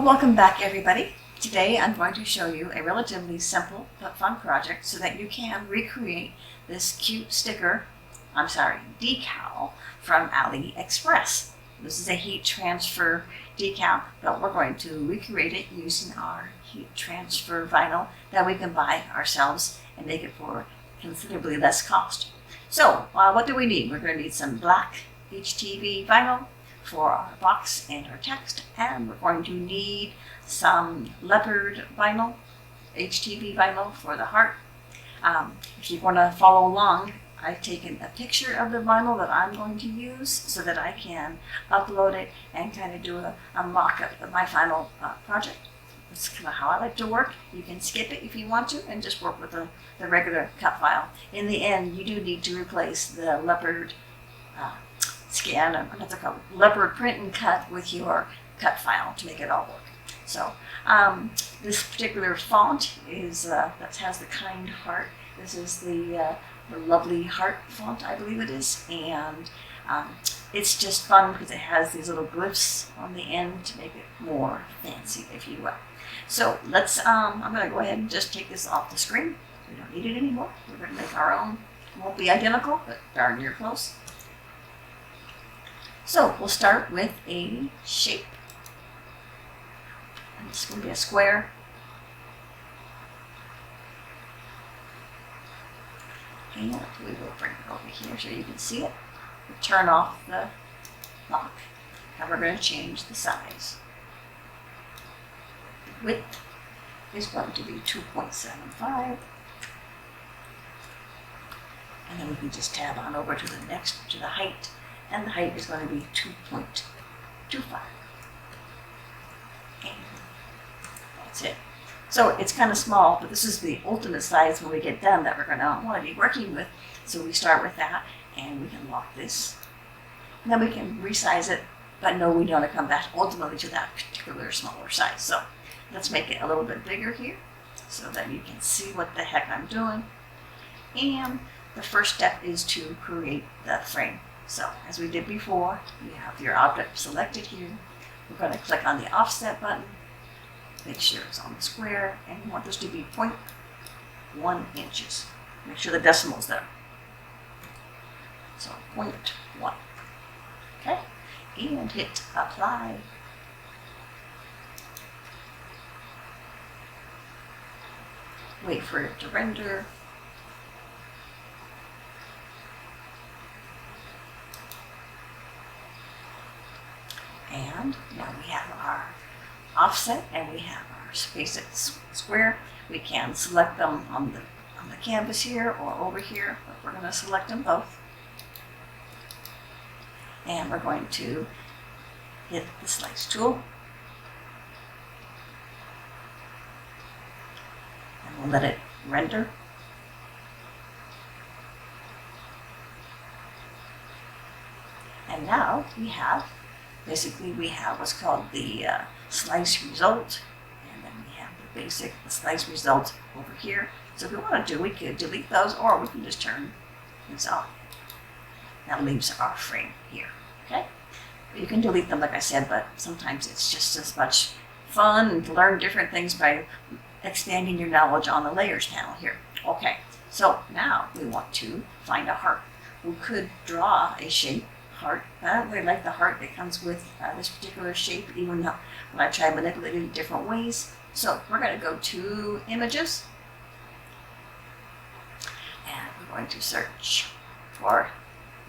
welcome back everybody. Today I'm going to show you a relatively simple but fun project so that you can recreate this cute decal from AliExpress. This is a heat transfer decal, but we're going to recreate it using our heat transfer vinyl that we can buy ourselves and make it for considerably less cost. So what do we need? We're going to need some black HTV vinyl for our box and our text, and we're going to need some leopard vinyl, HTV vinyl for the heart. If you want to follow along, I've taken a picture of the vinyl that I'm going to use so that I can upload it and kind of do a mock-up of my final project. That's kind of how I like to work. You can skip it if you want to and just work with the regular cut file. In the end, you do need to replace the leopard leopard print and cut with your cut file to make it all work. So this particular font is that has the kind heart. This is the lovely heart font, I believe it is, and it's just fun because it has these little glyphs on the end to make it more fancy, if you will. So let's I'm going to go ahead and just take this off the screen. We don't need it anymore. We're going to make our own. It won't be identical, but darn near close. So we'll start with a shape. And it's going to be a square. And we will bring it over here so you can see it. We'll turn off the lock. Now we're going to change the size. The width is going to be 2.75. And then we can just tab on over to the height. And the height is going to be 2.25. And that's it. So it's kind of small, but this is the ultimate size when we get done that we're going to want to be working with. So we start with that, and we can lock this. And then we can resize it, but no, we don't want to come back ultimately to that particular smaller size. So let's make it a little bit bigger here so that you can see what the heck I'm doing. And the first step is to create the frame. So, as we did before, you have your object selected here. We're going to click on the offset button, make sure it's on the square, and we want this to be 0.1 inches. Make sure the decimal's there. So, 0.1. Okay, and hit apply. Wait for it to render. And now we have our offset and we have our basic square. We can select them on the canvas here or over here, but we're going to select them both. And we're going to hit the slice tool. And we'll let it render. And now we have what's called the slice result, and then we have the slice result over here. So if we want to we could delete those, or we can just turn these off. That leaves our frame here, okay? You can delete them, like I said, but sometimes it's just as much fun to learn different things by expanding your knowledge on the layers panel here. Okay, so now we want to find a heart. We could draw a shape. Heart. I don't really like the heart that comes with this particular shape, even though when I try manipulating it in different ways. So we're going to go to images, and we're going to search for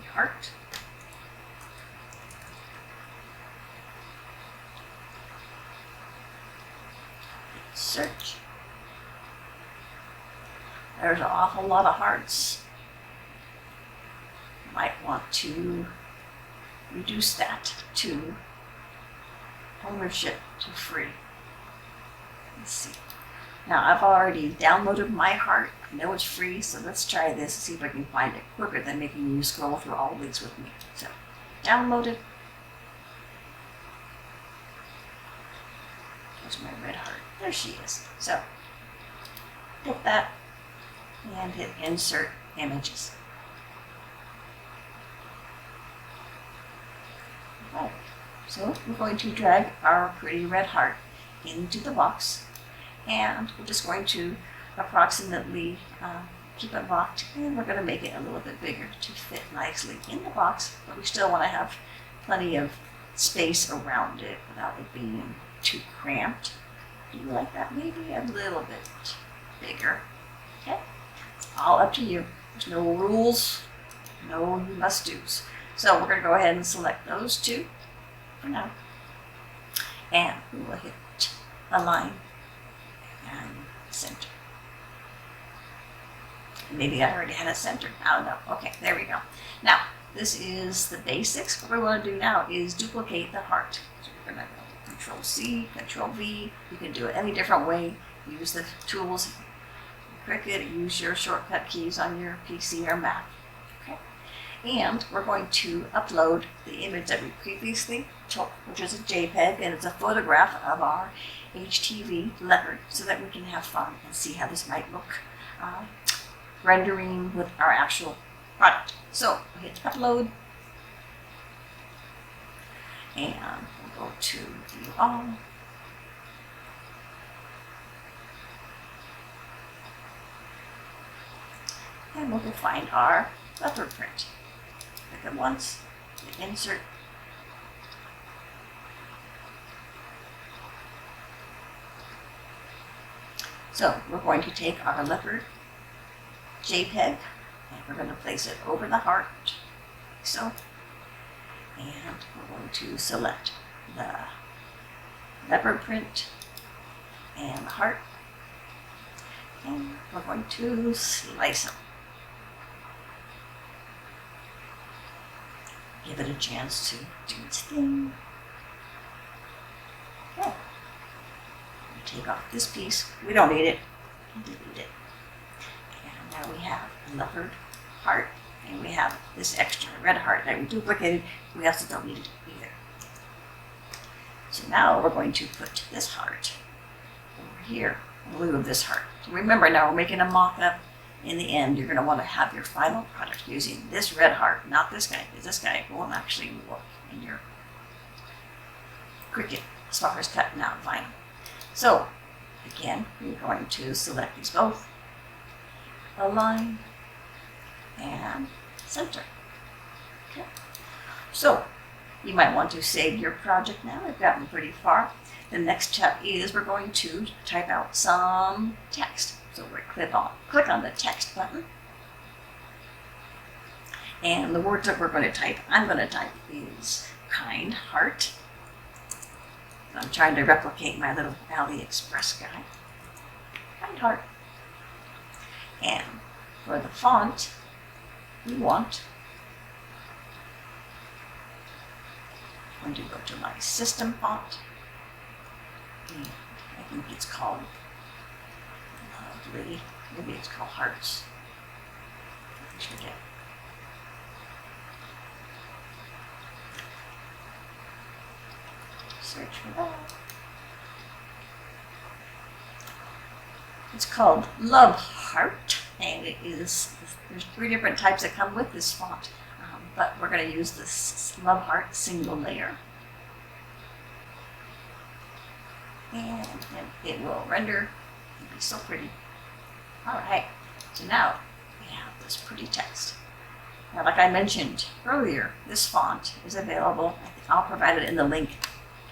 the heart. Search. There's an awful lot of hearts. Might want to reduce that to ownership to free. Let's see. Now I've already downloaded my heart. I know it's free, so let's try this and see if I can find it quicker than making you scroll through all of these with me. So download it. There's my red heart. There she is. So hit that and hit insert images. So we're going to drag our pretty red heart into the box, and we're just going to approximately keep it locked, and we're going to make it a little bit bigger to fit nicely in the box, but we still want to have plenty of space around it without it being too cramped. Do you like that? Maybe a little bit bigger. Okay, all up to you. There's no rules, no must-dos. So we're going to go ahead and select those two for now, and we will hit align and center. Maybe I already had a center. I don't know. Okay, there we go. Now, this is the basics. What we want to do now is duplicate the heart. So we're going to go Control C, Control V. You can do it any different way. Use the tools, Cricut, use your shortcut keys on your PC or Mac. Okay. And we're going to upload the image that we previously took, which is a JPEG, and it's a photograph of our HTV leopard, so that we can have fun and see how this might look rendering with our actual product. So we hit upload, and we'll go to view all. And we'll find our leopard print. Click it once, hit insert. So we're going to take our leopard JPEG, and we're going to place it over the heart, like so. And we're going to select the leopard print and the heart, and we're going to slice them. Give it a chance to do its thing. Okay. Take off this piece. We don't need it. Delete it. And now we have a leopard heart, and we have this extra red heart that we duplicated. We also don't need it either. So now we're going to put this heart over here in lieu of this heart. So remember, now we're making a mock-up. In the end, you're going to want to have your final product using this red heart, not this guy, because this guy won't actually work in your Cricut as far as cutting out vinyl. So, again, we're going to select these both, align, and center. Okay. So, you might want to save your project now. We've gotten pretty far. The next step is we're going to type out some text. So we click on the text button, and the words that we're going to type, I'm going to type is kind heart. I'm trying to replicate my little AliExpress guy. Kind heart. And for the font, we want, I'm going to go to my system font. And I think it's called maybe it's called Hearts. I forget. Search for that. It's called Love Heart, and it is, there's 3 different types that come with this font, but we're going to use this Love Heart single layer. And it will render. It'll be so pretty. Alright, so now we have this pretty text. Now, like I mentioned earlier, this font is available. I'll provide it in the link.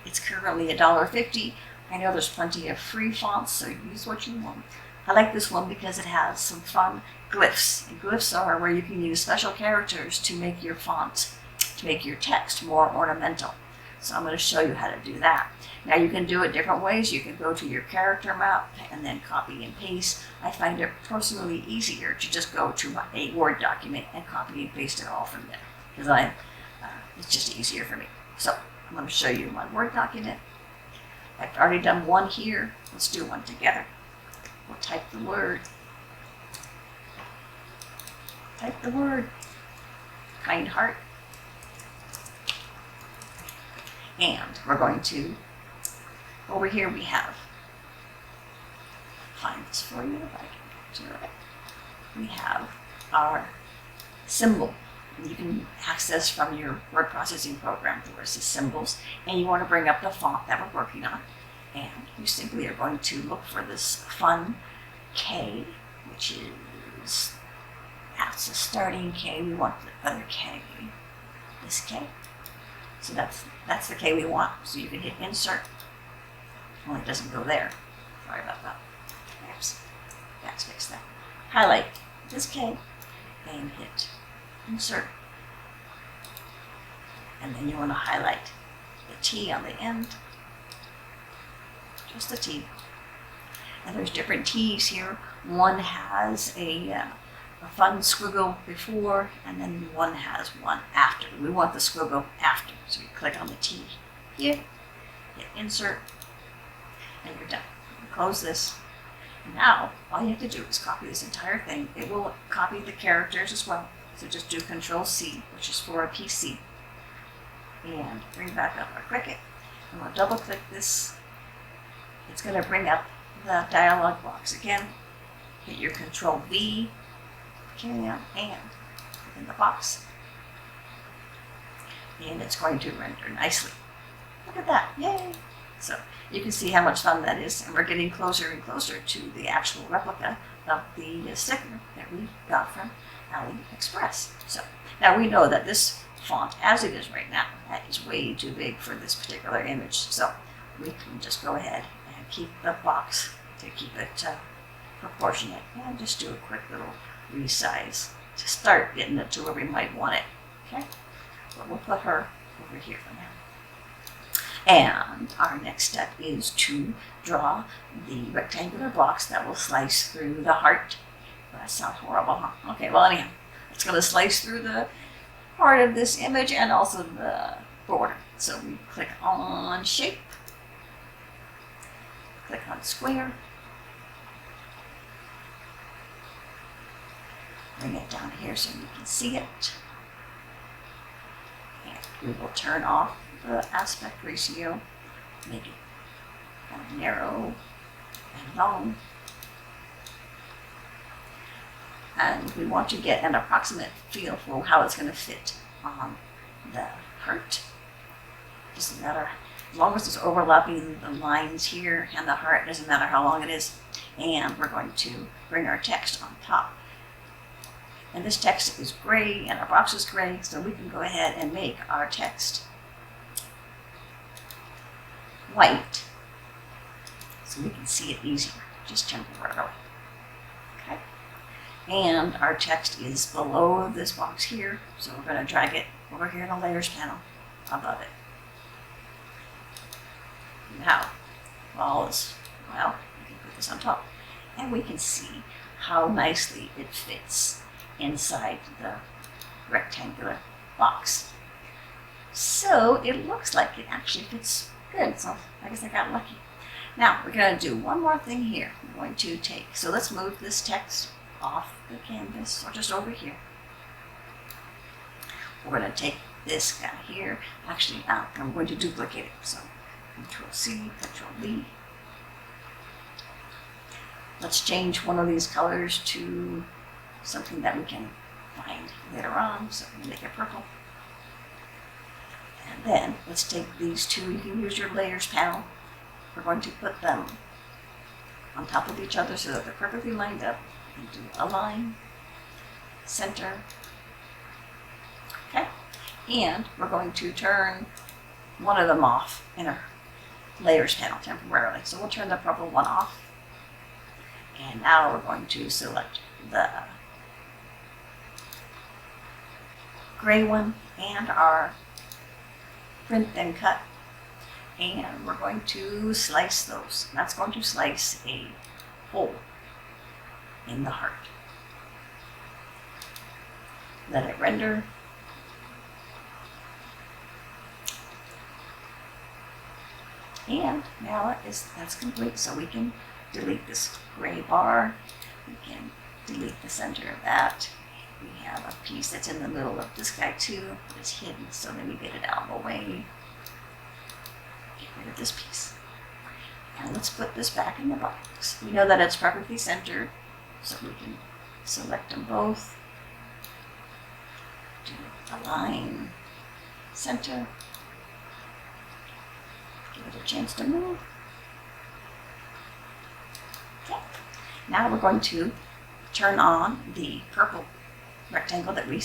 It's currently $1.50. I know there's plenty of free fonts, so use what you want. I like this one because it has some fun glyphs. And glyphs are where you can use special characters to make your font, to make your text more ornamental. So I'm going to show you how to do that. Now you can do it different ways. You can go to your character map and then copy and paste. I find it personally easier to just go to a Word document and copy and paste it all from there, because it's just easier for me. So I'm going to show you my Word document. I've already done one here. Let's do one together. We'll type the word. Type the word. Kind heart. And we're going to, over here we have, find this for you if I can get to it. We have our symbol. You can access from your word processing program where it says symbols, and you want to bring up the font that we're working on. And you simply are going to look for this fun K, which is, that's a starting K. We want the other K, this K. So that's the K we want. So you can hit insert. Only it doesn't go there. Sorry about that. Oops. Let's fix that. Highlight this K and hit insert. And then you want to highlight the T on the end. Just the T. And there's different T's here. One has a fun squiggle before, and then one has one after. We want the squiggle after. So you click on the T here, hit insert, and you're done. Close this. And now, all you have to do is copy this entire thing. It will copy the characters as well. So just do Control-C, which is for a PC. And bring back up our Cricut. And we'll double click this. It's going to bring up the dialog box again. Hit your Control-V, carry out, and in the box. And it's going to render nicely. Look at that, yay! So you can see how much fun that is, and we're getting closer and closer to the actual replica of the sticker that we got from AliExpress. So now we know that this font, as it is right now, that is way too big for this particular image. So we can just go ahead and keep the box to keep it proportionate, and just do a quick little resize to start getting it to where we might want it. Okay, but we'll put her over here for now. And our next step is to draw the rectangular box that will slice through the heart. That sounds horrible, huh? Okay, well anyhow, it's going to slice through the heart of this image and also the border. So we click on shape, click on square, bring it down here so you can see it. And we will turn off the aspect ratio, make it kind of narrow and long. And we want to get an approximate feel for how it's going to fit on the heart. Doesn't matter, as long as it's overlapping the lines here and the heart, doesn't matter how long it is. And we're going to bring our text on top. And this text is gray and our box is gray, so we can go ahead and make our text white so we can see it easier, just temporarily. Okay. And our text is below this box here, so we're going to drag it over here in the layers panel above it. Now, well, we can put this on top, and we can see how nicely it fits inside the rectangular box. So it looks like it actually fits good, so I guess I got lucky. Now we're going to do one more thing here. We're going to take, so let's move this text off the canvas, or just over here. We're going to take this guy here. Actually, I'm going to duplicate it, so Control-C, Control-V. Let's change one of these colors to something that we can find later on, so we make it purple. And then let's take these two. You can use your layers panel. We're going to put them on top of each other so that they're perfectly lined up. And do align, center. Okay, and we're going to turn one of them off in our layers panel temporarily. So we'll turn the purple one off. And now we're going to select the gray one and our print and cut, and we're going to slice those. And that's going to slice a hole in the heart. Let it render. And now that's complete, so we can delete this gray bar. We can delete the center of that. We have a piece that's in the middle of this guy too, but it's hidden, so then we get it out of the way. Get rid of this piece. And let's put this back in the box. We know that it's perfectly centered, so we can select them both. Do align, center. Give it a chance to move. Now we're going to turn on the purple rectangle that we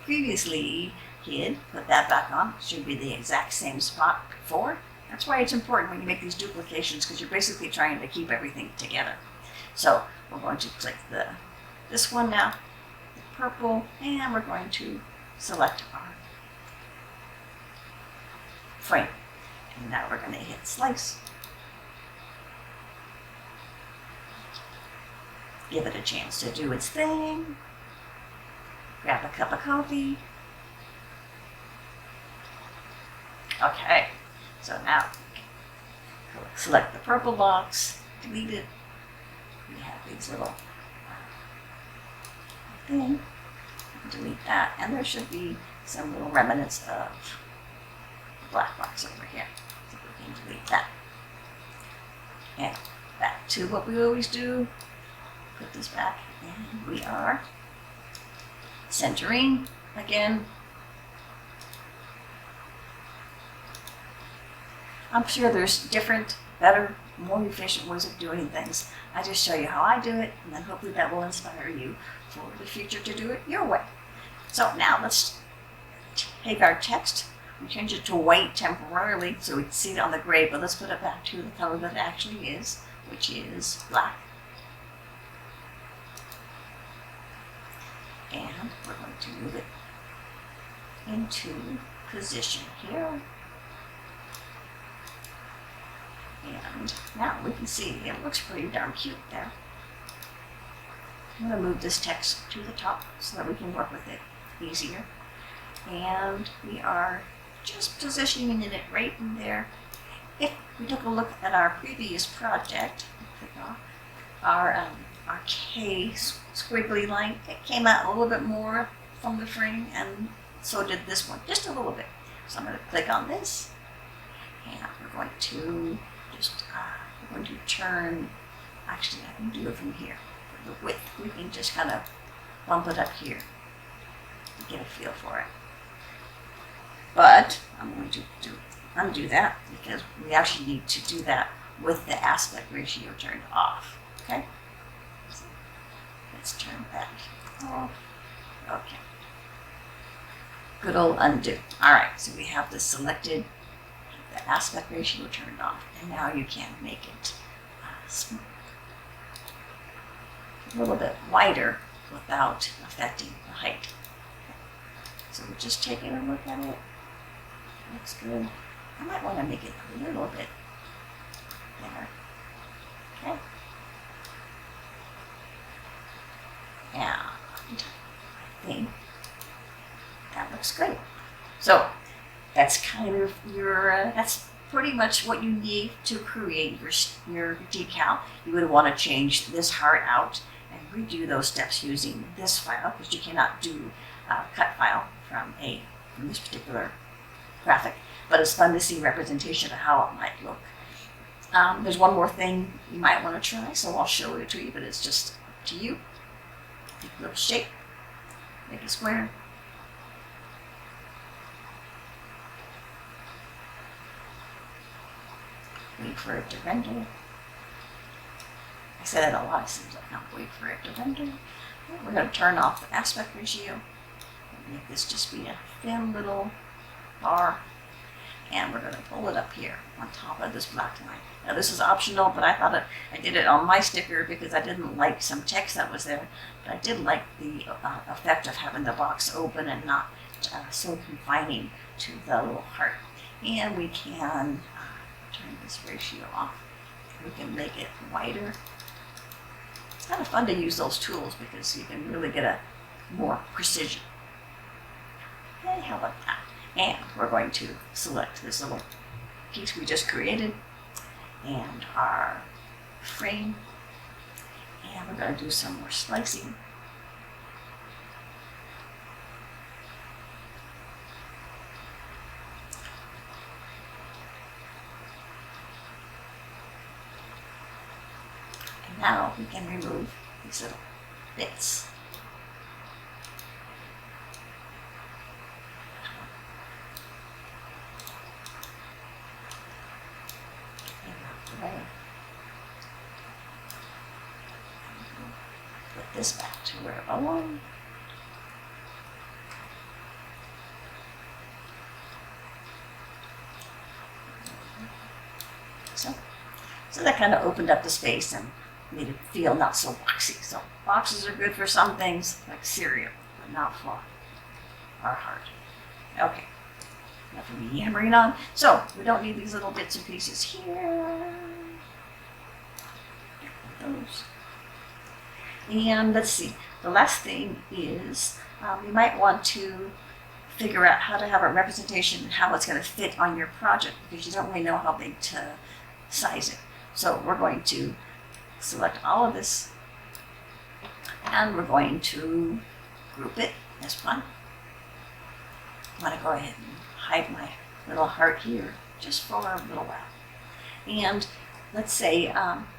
previously hid. Put that back on. It should be the exact same spot before. That's why it's important when you make these duplications, because you're basically trying to keep everything together. So we're going to click this one now, the purple, and we're going to select our frame. And now we're going to hit slice. Give it a chance to do its thing. Grab a cup of coffee. Okay, so now select the purple box, delete it. We have these little thing. Delete that, and there should be some little remnants of the black box over here. So we can delete that. And back to what we always do. Put this back, and we are centering again. I'm sure there's different, better, more efficient ways of doing things. I just show you how I do it, and then hopefully that will inspire you for the future to do it your way. So now let's take our text and change it to white temporarily so we can see it on the gray, but let's put it back to the color that it actually is, which is black. And we're going to move it into position here. And now we can see it looks pretty darn cute there. I'm going to move this text to the top so that we can work with it easier. And we are just positioning it right in there. If we took a look at our previous project, our K squiggly line, it came out a little bit more from the frame, and so did this one, just a little bit. So I'm going to click on this, and we're going to turn, actually I can do it from here. For the width, we can just kind of bump it up here to get a feel for it. But I'm going to undo that because we actually need to do that with the aspect ratio turned off. Okay? So let's turn that off. Okay. Good old undo. Alright, so we have this selected, the aspect ratio turned off, and now you can make it a little bit wider without affecting the height. So we're just taking a look at it. Looks good. I might want to make it a little bit there. Okay. And I think that looks great. So that's kind of your, that's pretty much what you need to create your decal. You would want to change this heart out and redo those steps using this file, because you cannot do a cut file from this particular graphic, but it's fun to see representation of how it might look. There's one more thing you might want to try, so I'll show it to you, but it's just up to you. Take a little shape, make a square. Wait for it to render. I say that a lot, it seems like I can't wait for it to render. We're going to turn off the aspect ratio and make this just be a thin little bar, and we're going to pull it up here on top of this black line. Now this is optional, but I thought I did it on my sticker because I didn't like some text that was there, but I did like the effect of having the box open and not so confining to the little heart. And we can turn this ratio off. We can make it wider. It's kind of fun to use those tools because you can really get a more precision. Okay, how about that? And we're going to select this little piece we just created and our frame, and we're going to do some more slicing. And now we can remove these little bits. this back to where it belongs. So that kind of opened up the space and made it feel not so boxy. So boxes are good for some things, like cereal, but not for our heart. Okay, enough of me yammering on. So we don't need these little bits and pieces here. Those. And let's see, the last thing is you might want to figure out how to have a representation and how it's going to fit on your project, because you don't really know how big to size it. So we're going to select all of this and we're going to group it as one. I'm going to go ahead and hide my little heart here just for a little while. And let's say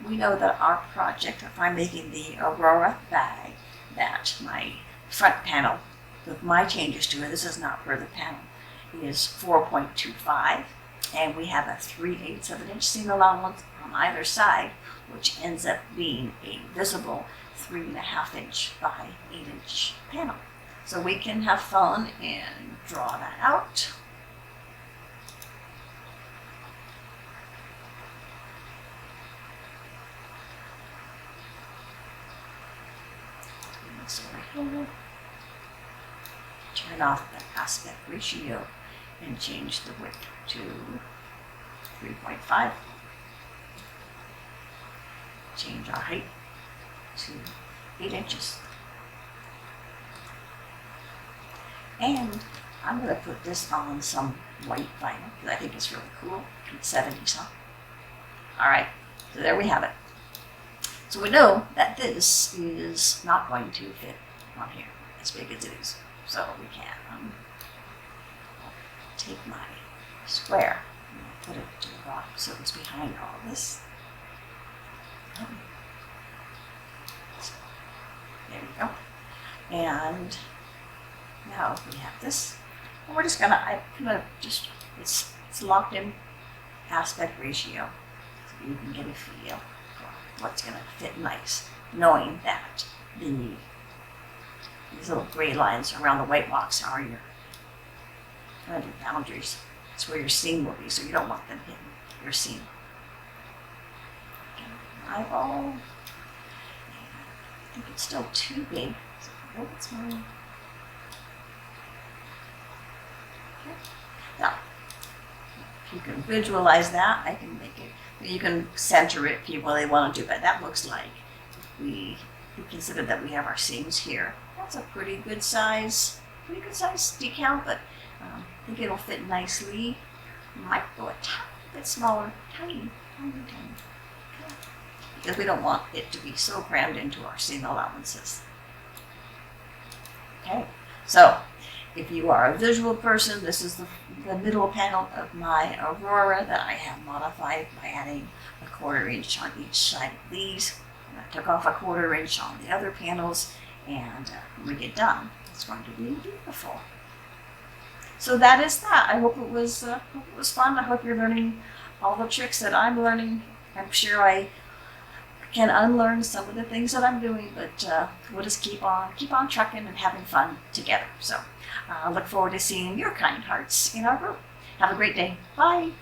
we know that our project, if I'm making the Aurora bag, that my front panel with my changes to it, this is not for the panel, is 4.25, and we have a 3/8 of an inch seam allowance on either side, which ends up being a visible 3.5 inch by 8 inch panel. So we can have fun and draw that out. Turn off the aspect ratio and change the width to 3.5. Change our height to 8 inches. And I'm going to put this on some white vinyl because I think it's really cool. It's 70s, huh? All right, so there we have it. So we know that this is not going to fit on here as big as it is. So we can take my square and put it to the bottom so it's behind all this. There we go. And now we have this. And we're just gonna, it's locked in aspect ratio, so you can get a feel for what's gonna fit nice, knowing that these little gray lines around the white box are your kind of your boundaries. It's where your seam will be, so you don't want them hitting your seam. Eyeball. I think it's still too big. So I hope it's mine. Okay. Now, if you can visualize that, I can make it. You can center it if you really want to do, but that looks like we consider that we have our seams here. That's a pretty good size decal, but I think it'll fit nicely. Might go a tiny bit smaller, tiny. Because we don't want it to be so crammed into our seam allowances. Okay, so if you are a visual person, this is the middle panel of my Aurora that I have modified by adding a 1/4 inch on each side of these. And I took off a 1/4 inch on the other panels, and when we get done, it's going to be beautiful. So that is that. I hope it was fun. I hope you're learning all the tricks that I'm learning. I'm sure I can unlearn some of the things that I'm doing, but we'll just keep on trucking and having fun together. So I look forward to seeing your kind hearts in our group. Have a great day. Bye.